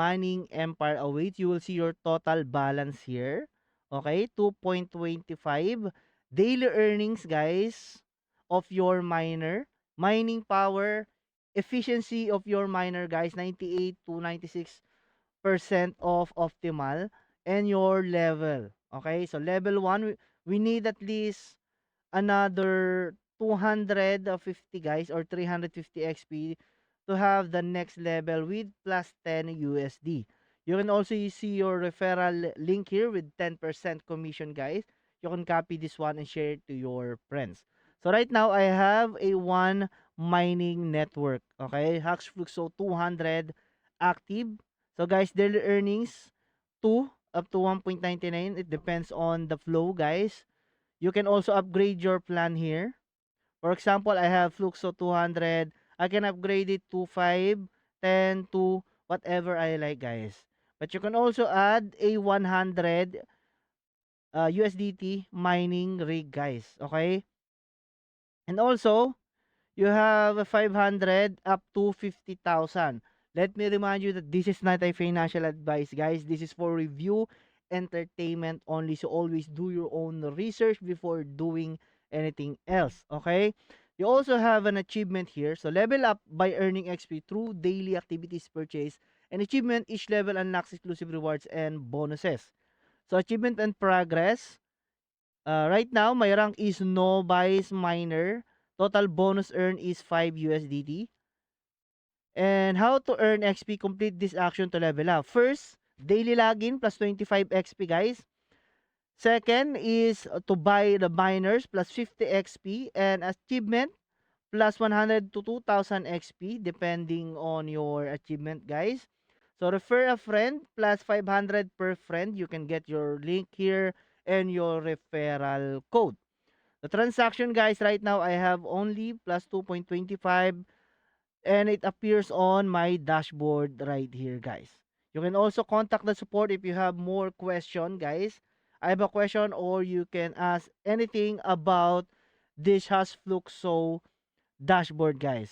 mining empire awaits. You will see your total balance here. Okay, 2.25 daily earnings, guys, of your miner, mining power, efficiency of your miner, guys, 98 to 96% of optimal, and your level. Okay, so level 1, we need at least another 250, guys, or 350 XP to have the next level with plus 10 USD. You can also see your referral link here with 10% commission, guys. You can copy this one and share it to your friends. So right now I have a one mining network. Okay, Haxfluxo 200 active. So guys, daily earnings 2 up to 1.99. It depends on the flow, guys. You can also upgrade your plan here. For example, I have Fluxo 200. I can upgrade it to 5, 10, to whatever I like, guys. But you can also add a 100 USDT mining rig, guys. Okay? And also, you have a 500 up to 50,000. Let me remind you that this is not a financial advice, guys. This is for review, entertainment only. So always do your own research before doing anything else. Okay? You also have an achievement here. So level up by earning XP through daily activities purchase. And achievement, each level unlocks exclusive rewards and bonuses. So achievement and progress. Right now, my rank is Novice Miner. Total bonus earn is 5 USDT. And how to earn XP, complete this action to level up. First, daily login plus 25 XP, guys. Second is to buy the miners plus 50 XP. And achievement plus 100 to 2,000 XP depending on your achievement, guys. So refer a friend plus 500 per friend. You can get your link here and your referral code. The transaction, guys, right now I have only plus 2.25 and it appears on my dashboard right here, guys. You can also contact the support if you have more question, guys. I have a question or you can ask anything about this Hashfluxo dashboard, guys.